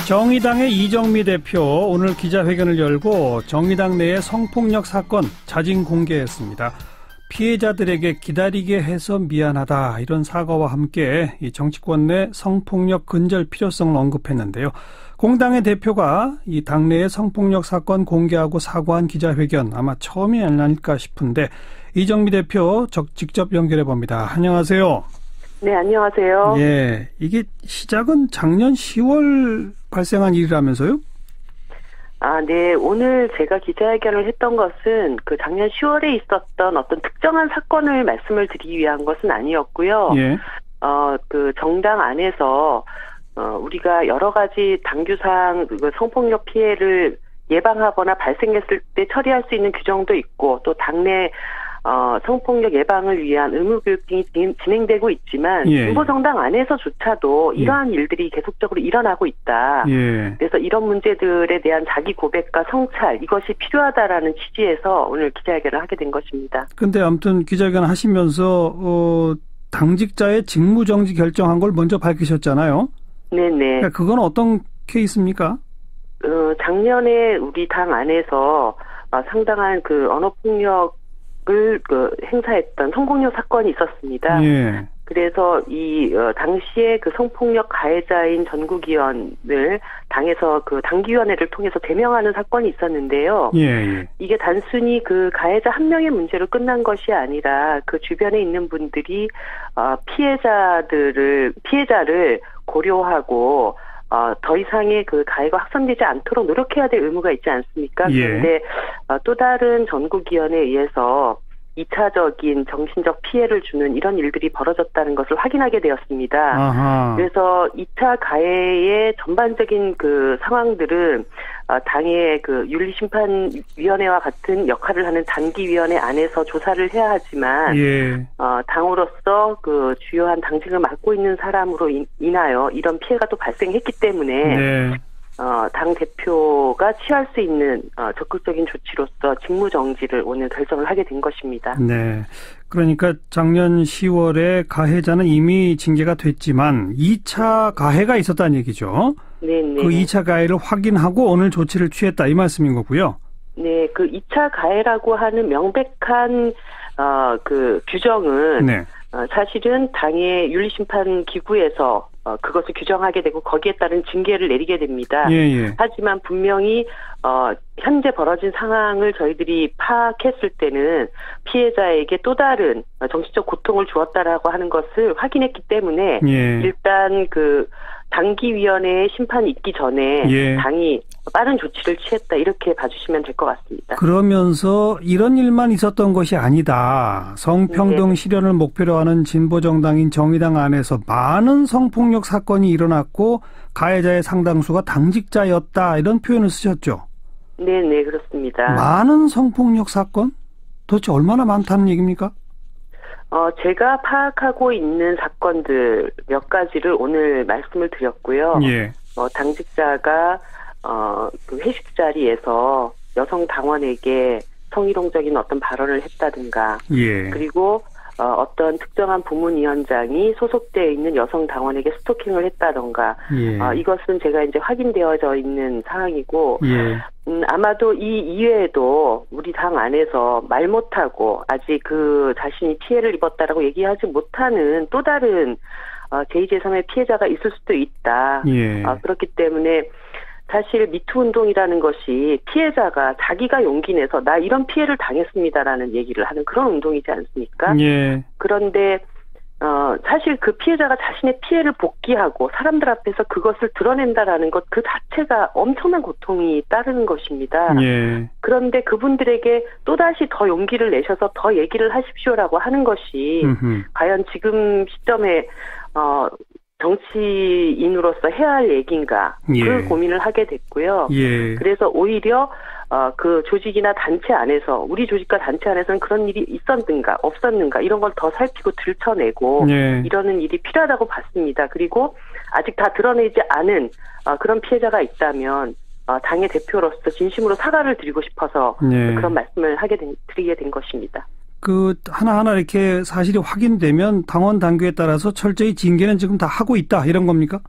정의당의 이정미 대표 오늘 기자회견을 열고 정의당 내의 성폭력 사건 자진 공개했습니다. 피해자들에게 기다리게 해서 미안하다 이런 사과와 함께 이 정치권 내 성폭력 근절 필요성을 언급했는데요. 공당의 대표가 이 당내의 성폭력 사건 공개하고 사과한 기자회견 아마 처음이 아닐까 싶은데 이정미 대표 직접 연결해 봅니다. 안녕하세요. 네, 안녕하세요. 예, 이게 시작은 작년 10월 발생한 일이라면서요? 네. 오늘 제가 기자회견을 했던 것은 그 작년 10월에 있었던 어떤 특정한 사건을 말씀을 드리기 위한 것은 아니었고요. 예. 그 정당 안에서 우리가 여러 가지 당규상 그 성폭력 피해를 예방하거나 발생했을 때 처리할 수 있는 규정도 있고 또 당내 성폭력 예방을 위한 의무교육 등이 진행되고 있지만 진보정당 안에서조차도 이러한 일들이 계속적으로 일어나고 있다. 그래서 이런 문제들에 대한 자기 고백과 성찰 이것이 필요하다라는 취지에서 오늘 기자회견을 하게 된 것입니다. 근데 아무튼 기자회견 하시면서 당직자의 직무정지 결정한 걸 먼저 밝히셨잖아요. 네네. 그러니까 그건 어떤 케이스입니까? 작년에 우리 당 안에서 상당한 그 언어폭력 을 행사했던 성폭력 사건이 있었습니다. 예. 그래서 당시에 그 성폭력 가해자인 전국위원을 당에서 그 당기위원회를 통해서 제명하는 사건이 있었는데요. 예. 이게 단순히 그 가해자 한 명의 문제로 끝난 것이 아니라 그 주변에 있는 분들이 피해자를 고려하고 더 이상의 그 가해가 확산되지 않도록 노력해야 될 의무가 있지 않습니까? 그런데 또 다른 전국위원회에 의해서 2차적인 정신적 피해를 주는 이런 일들이 벌어졌다는 것을 확인하게 되었습니다. 아하. 그래서 2차 가해의 전반적인 그 상황들은 당의 그 윤리심판위원회와 같은 역할을 하는 단기위원회 안에서 조사를 해야 하지만 당으로서 그 주요한 당직을 맡고 있는 사람으로 인하여 이런 피해가 또 발생했기 때문에 당 대표가 취할 수 있는 적극적인 조치로서 직무정지를 오늘 결정을 하게 된 것입니다. 네. 그러니까 작년 10월에 가해자는 이미 징계가 됐지만 2차 가해가 있었다는 얘기죠. 네네. 그 2차 가해를 확인하고 오늘 조치를 취했다 이 말씀인 거고요. 네. 그 2차 가해라고 하는 명백한 그 규정은 사실은 당의 윤리심판기구에서 그것을 규정하게 되고 거기에 따른 징계를 내리게 됩니다. 하지만 분명히 현재 벌어진 상황을 저희들이 파악했을 때는 피해자에게 또 다른 정신적 고통을 주었다라고 하는 것을 확인했기 때문에 일단 그 당기위원회의 심판이 있기 전에 당이 빠른 조치를 취했다 이렇게 봐주시면 될 것 같습니다. 그러면서 이런 일만 있었던 것이 아니다. 성평등 실현을 목표로 하는 진보정당인 정의당 안에서 많은 성폭력 사건이 일어났고 가해자의 상당수가 당직자였다 이런 표현을 쓰셨죠? 네네 그렇습니다. 많은 성폭력 사건? 도대체 얼마나 많다는 얘기입니까? 제가 파악하고 있는 사건들 몇 가지를 오늘 말씀을 드렸고요. 당직자가 그 회식 자리에서 여성 당원에게 성희롱적인 어떤 발언을 했다든가, 그리고 어떤 특정한 부문위원장이 소속되어 있는 여성 당원에게 스토킹을 했다던가, 이것은 제가 이제 확인되어져 있는 사항이고, 아마도 이 이외에도 우리 당 안에서 말 못하고 아직 그 자신이 피해를 입었다라고 얘기하지 못하는 또 다른 제2제3의 피해자가 있을 수도 있다. 그렇기 때문에 사실 미투 운동이라는 것이 피해자가 자기가 용기 내서 나 이런 피해를 당했습니다라는 얘기를 하는 그런 운동이지 않습니까? 그런데 사실 그 피해자가 자신의 피해를 복귀하고 사람들 앞에서 그것을 드러낸다라는 것 그 자체가 엄청난 고통이 따르는 것입니다. 그런데 그분들에게 또다시 더 용기를 내셔서 더 얘기를 하십시오라고 하는 것이 과연 지금 시점에 정치인으로서 해야 할 얘기인가 그 고민을 하게 됐고요. 그래서 오히려 그 조직이나 단체 안에서 우리 조직과 단체 안에서는 그런 일이 있었는가 없었는가 이런 걸 더 살피고 들춰내고 이러는 일이 필요하다고 봤습니다. 그리고 아직 다 드러내지 않은 그런 피해자가 있다면 당의 대표로서 진심으로 사과를 드리고 싶어서 그런 말씀을 드리게 된 것입니다. 그 하나하나 이렇게 사실이 확인되면 당원 당규에 따라서 철저히 징계는 지금 다 하고 있다 이런 겁니까?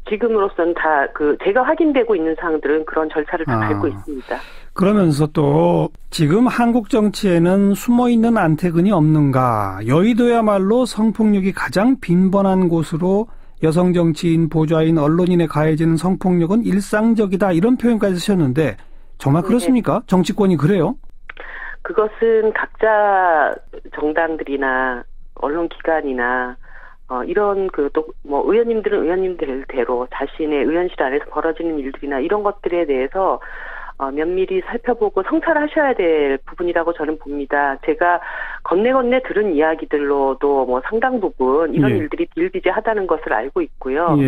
지금으로서는 다 제가 확인되고 있는 사항들은 그런 절차를 다 밟고 있습니다. 그러면서 또 지금 한국 정치에는 숨어있는 안태근이 없는가? 여의도야말로 성폭력이 가장 빈번한 곳으로 여성 정치인, 보좌인, 언론인에 가해지는 성폭력은 일상적이다. 이런 표현까지 쓰셨는데 정말 그렇습니까? 네. 정치권이 그래요? 그것은 각자 정당들이나 언론기관이나 이런 의원님들은 의원님들대로 자신의 의원실 안에서 벌어지는 일들이나 이런 것들에 대해서 면밀히 살펴보고 성찰하셔야 될 부분이라고 저는 봅니다. 제가 건네 들은 이야기들로도 뭐 상당 부분 이런 일들이 비일비재하다는 것을 알고 있고요.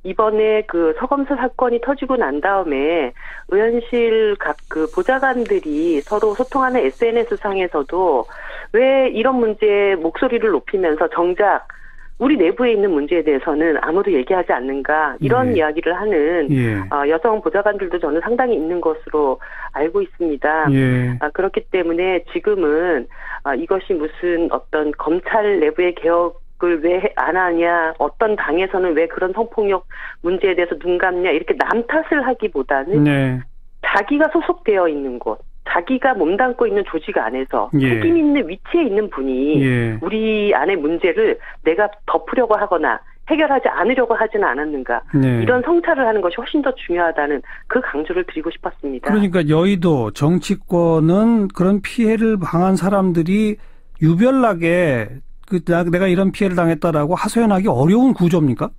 이번에 서검수 사건이 터지고 난 다음에 의원실 각 보좌관들이 서로 소통하는 SNS 상에서도 왜 이런 문제에 목소리를 높이면서 정작 우리 내부에 있는 문제에 대해서는 아무도 얘기하지 않는가 이런 이야기를 하는 여성 보좌관들도 저는 상당히 있는 것으로 알고 있습니다. 그렇기 때문에 지금은 이것이 무슨 어떤 검찰 내부의 개혁을 왜 안 하냐, 어떤 당에서는 왜 그런 성폭력 문제에 대해서 눈 감냐 이렇게 남 탓을 하기보다는 자기가 소속되어 있는 곳, 자기가 몸담고 있는 조직 안에서 책임 있는 위치에 있는 분이 우리 안의 문제를 내가 덮으려고 하거나 해결하지 않으려고 하지는 않았는가. 이런 성찰을 하는 것이 훨씬 더 중요하다는 그 강조를 드리고 싶었습니다. 그러니까 여의도 정치권은 그런 피해를 당한 사람들이 유별나게 내가 이런 피해를 당했다라고 하소연하기 어려운 구조입니까?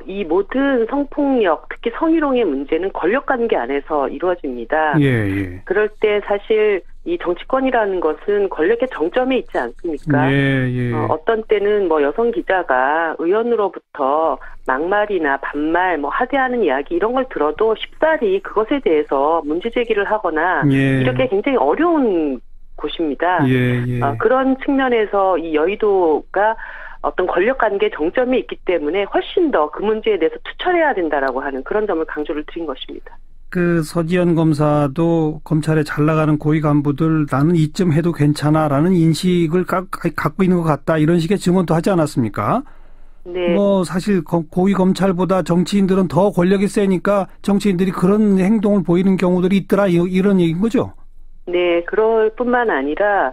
이 모든 성폭력, 특히 성희롱의 문제는 권력관계 안에서 이루어집니다. 그럴 때 사실 이 정치권이라는 것은 권력의 정점에 있지 않습니까? 어떤 때는 여성 기자가 의원으로부터 막말이나 반말, 하대하는 이야기 이런 걸 들어도 쉽사리 그것에 대해서 문제 제기를 하거나 이렇게 굉장히 어려운 곳입니다. 그런 측면에서 이 여의도가 어떤 권력관계 정점에 있기 때문에 훨씬 더 그 문제에 대해서 투철해야 된다라고 하는 그런 점을 강조를 드린 것입니다. 서지현 검사도 검찰에 잘 나가는 고위 간부들 나는 이쯤 해도 괜찮아라는 인식을 갖고 있는 것 같다 이런 식의 증언도 하지 않았습니까? 네. 사실 고위 검찰보다 정치인들은 더 권력이 세니까 정치인들이 그런 행동을 보이는 경우들이 있더라 이런 얘기인 거죠? 네, 그럴 뿐만 아니라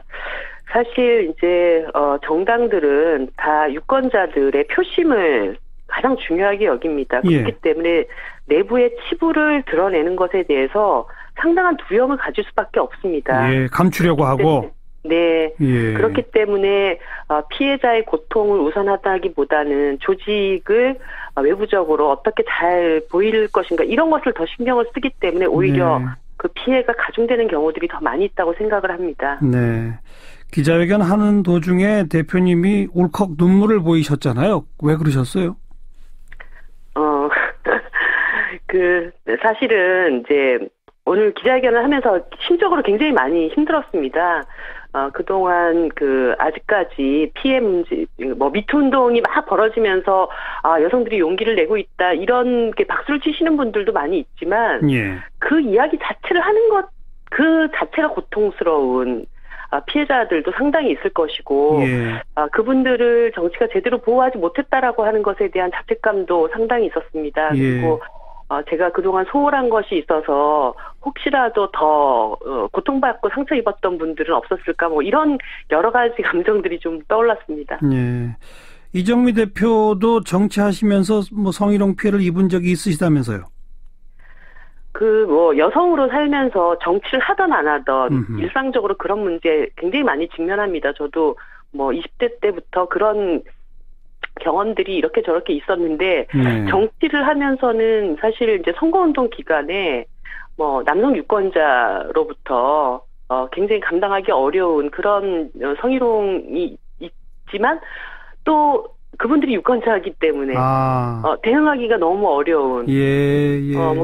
사실 이제 정당들은 다 유권자들의 표심을 가장 중요하게 여깁니다. 그렇기 때문에 내부의 치부를 드러내는 것에 대해서 상당한 두려움을 가질 수밖에 없습니다. 감추려고 하고. 네. 그렇기 때문에 피해자의 고통을 우선하다기보다는 조직을 외부적으로 어떻게 잘 보일 것인가 이런 것을 더 신경을 쓰기 때문에 오히려 그 피해가 가중되는 경우들이 더 많이 있다고 생각을 합니다. 네. 기자회견 하는 도중에 대표님이 울컥 눈물을 보이셨잖아요. 왜 그러셨어요? 사실은 이제 오늘 기자회견을 하면서 심적으로 굉장히 많이 힘들었습니다. 그동안 아직까지 피해 문제, 미투 운동이 막 벌어지면서, 여성들이 용기를 내고 있다, 이런 게 박수를 치시는 분들도 많이 있지만, 그 이야기 자체를 하는 것, 그 자체가 고통스러운, 피해자들도 상당히 있을 것이고, 그분들을 정치가 제대로 보호하지 못했다라고 하는 것에 대한 자책감도 상당히 있었습니다. 그리고, 제가 그동안 소홀한 것이 있어서 혹시라도 더 고통받고 상처 입었던 분들은 없었을까 이런 여러 가지 감정들이 좀 떠올랐습니다. 이정미 대표도 정치하시면서 성희롱 피해를 입은 적이 있으시다면서요? 여성으로 살면서 정치를 하던 안 하던 일상적으로 그런 문제 굉장히 많이 직면합니다. 저도 20대 때부터 그런 경험들이 이렇게 저렇게 있었는데 정치를 하면서는 사실 이제 선거운동 기간에 남성 유권자로부터 굉장히 감당하기 어려운 그런 성희롱이 있지만 또 그분들이 유권자이기 때문에 대응하기가 너무 어려운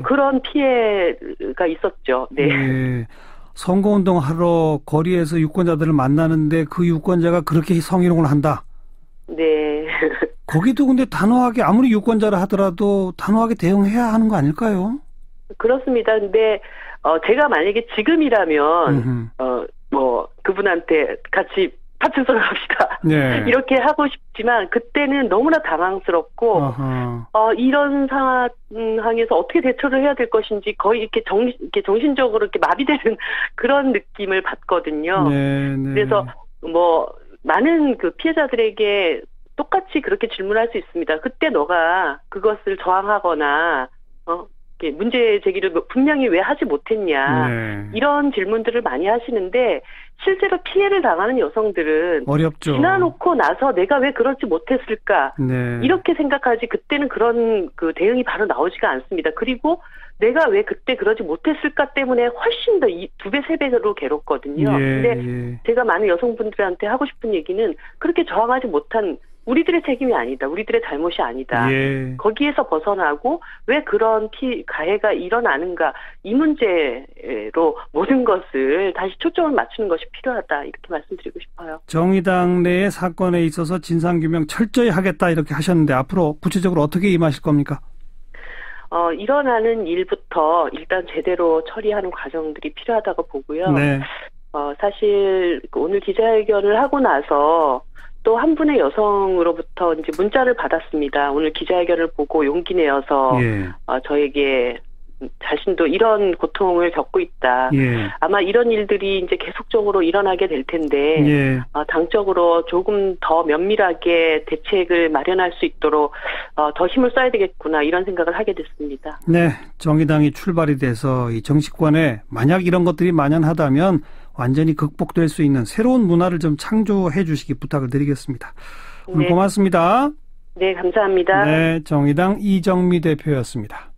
그런 피해가 있었죠. 네. 선거운동 하러 거리에서 유권자들을 만나는데 그 유권자가 그렇게 성희롱을 한다. 네. 거기도 근데 단호하게 아무리 유권자라 하더라도 단호하게 대응해야 하는 거 아닐까요? 그렇습니다. 근데 제가 만약에 지금이라면 그분한테 같이 파출소로 갑시다. 네. 이렇게 하고 싶지만 그때는 너무나 당황스럽고 이런 상황에서 어떻게 대처를 해야 될 것인지 거의 이렇게 정신적으로 이렇게 마비되는 그런 느낌을 받거든요. 네, 네. 그래서 뭐 많은 그 피해자들에게 똑같이 그렇게 질문할 수 있습니다. 그때 너가 그것을 저항하거나 문제 제기를 분명히 왜 하지 못했냐. 네. 이런 질문들을 많이 하시는데 실제로 피해를 당하는 여성들은 어렵죠. 지나놓고 나서 내가 왜 그렇지 못했을까. 네. 이렇게 생각하지 그때는 그런 그 대응이 바로 나오지가 않습니다. 그리고 내가 왜 그때 그러지 못했을까 때문에 훨씬 더 2배, 3배로 괴롭거든요. 근데 제가 많은 여성분들한테 하고 싶은 얘기는 그렇게 저항하지 못한 우리들의 책임이 아니다. 우리들의 잘못이 아니다. 거기에서 벗어나고 왜 그런 가해가 일어나는가 이 문제로 모든 것을 다시 초점을 맞추는 것이 필요하다. 이렇게 말씀드리고 싶어요. 정의당 내의 사건에 있어서 진상규명 철저히 하겠다 이렇게 하셨는데 앞으로 구체적으로 어떻게 임하실 겁니까? 일어나는 일부터 일단 제대로 처리하는 과정들이 필요하다고 보고요. 네. 사실 오늘 기자회견을 하고 나서 또 한 분의 여성으로부터 이제 문자를 받았습니다. 오늘 기자회견을 보고 용기 내어서 저에게 자신도 이런 고통을 겪고 있다. 아마 이런 일들이 이제 계속적으로 일어나게 될 텐데 당적으로 조금 더 면밀하게 대책을 마련할 수 있도록 더 힘을 써야 되겠구나 이런 생각을 하게 됐습니다. 네, 정의당이 출발이 돼서 이 정치권에 만약 이런 것들이 만연하다면 완전히 극복될 수 있는 새로운 문화를 좀 창조해 주시기 부탁을 드리겠습니다. 오늘 고맙습니다. 네, 감사합니다. 네, 정의당 이정미 대표였습니다.